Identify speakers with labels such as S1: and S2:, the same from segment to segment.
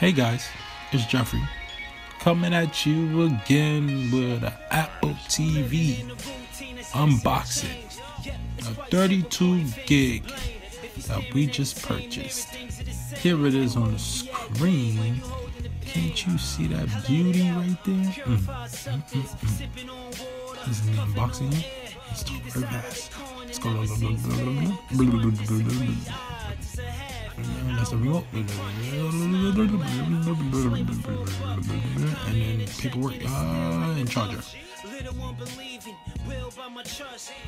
S1: Hey guys, it's Jeffrey coming at you again with an Apple TV unboxing, a 32 gig that we just purchased. Here it is on the screen. Can't you see that beauty right there? This is the unboxing here. Let's talk very fast. Let's go. That's the remote. And then paperwork and charger.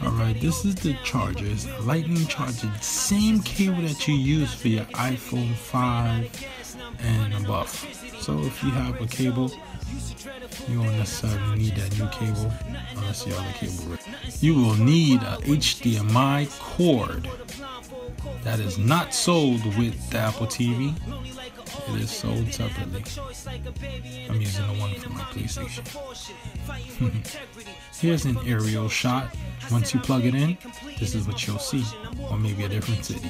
S1: Alright, this is the charger. It's a lightning charger. Same cable that you use for your iPhone 5 and above. So if you have a cable, you won't necessarily need that new cable unless you have a cable. You will need a HDMI cord. That is not sold with the Apple TV. It is sold separately. I'm using the one from my PlayStation. Here's an aerial shot. Once you plug it in, this is what you'll see, or maybe a different city.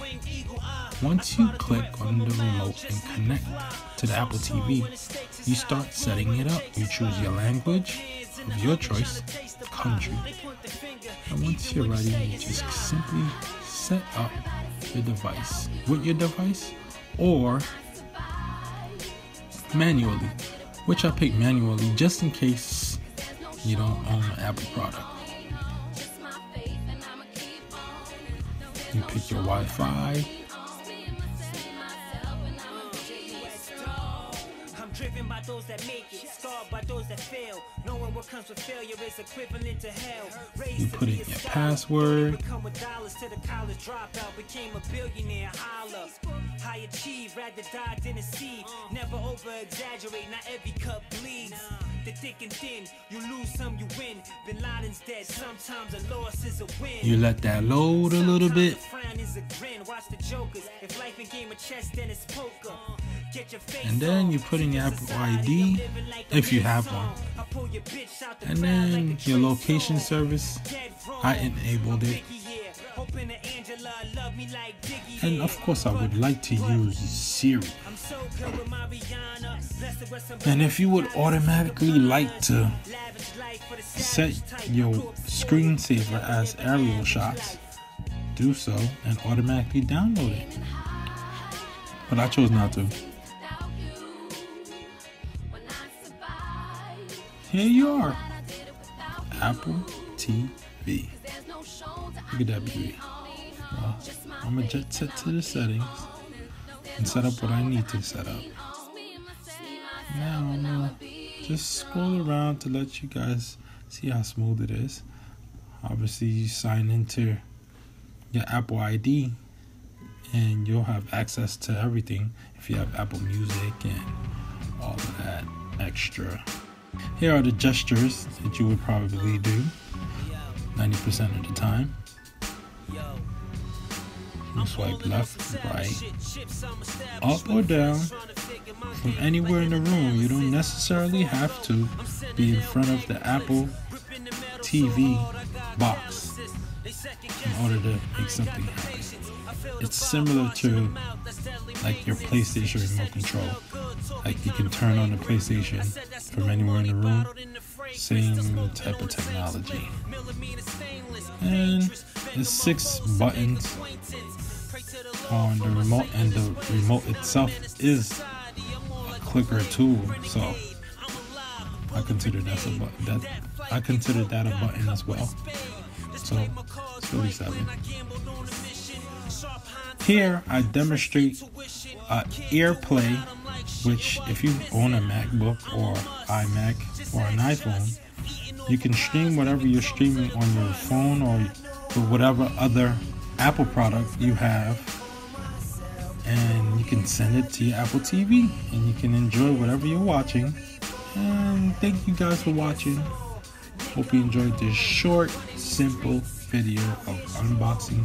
S1: Once you click on the remote and connect to the Apple TV, you start setting it up. You choose your language of your choice, country, and once you're ready, you just simply set up your device with your device or manually, which I pick manually just in case you don't own an Apple product. You pick your Wi-Fi.
S2: Driven by those that make it, scarred by those that fail. Knowing what comes with failure is equivalent to hell.
S1: You put in your password.
S2: Become with dollars to the college dropout, became a billionaire. Holla, high achieve, rather die than deceive. Never over exaggerate, not every cup bleeds. The thick and thin, you lose some, you win. Bin Laden's dead, sometimes a loss is a win.
S1: You let that load a little bit.
S2: Watch the jokers. If life a game of chess, then it's poker.
S1: And then you put in your Apple ID if you have one. And then your location service, I enabled it. And of course I would like to use Siri. And if you would automatically like to set your screensaver as aerial shots, do so and automatically download it. But I chose not to. Here you are, Apple TV. Look at that beauty. Well, I'm gonna jet set to the settings and set up what I need to set up. Now I'm gonna just scroll around to let you guys see how smooth it is. Obviously, you sign into your Apple ID and you'll have access to everything if you have Apple Music and all of that extra. Here are the gestures that you would probably do 90% of the time. You swipe left, right, up or down from anywhere in the room. You don't necessarily have to be in front of the Apple TV box in order to make something happen. It's similar to like your PlayStation remote control. Like you can turn on the PlayStation from anywhere in the room. Same type of technology. And there's 6 buttons on the remote, and the remote itself is a clicker tool. So I consider that a button. I consider that a button as well. So it's really 7. Here I demonstrate AirPlay, which if you own a MacBook or iMac or an iPhone, you can stream whatever you're streaming on your phone or whatever other Apple product you have, and you can send it to your Apple TV and you can enjoy whatever you're watching. And thank you guys for watching. Hope you enjoyed this short, simple video of unboxing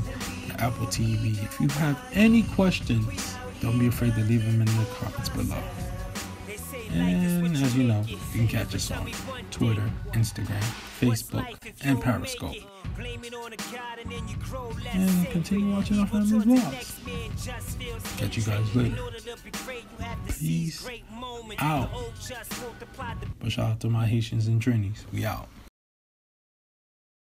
S1: the Apple TV. If you have any questions, don't be afraid to leave them in the comments below. And As you know, you can catch us on Twitter, Instagram, Facebook, and Periscope. And continue watching our family's vlogs. Catch you guys later. Peace out. But shout out to my Haitians and Trinis. We out.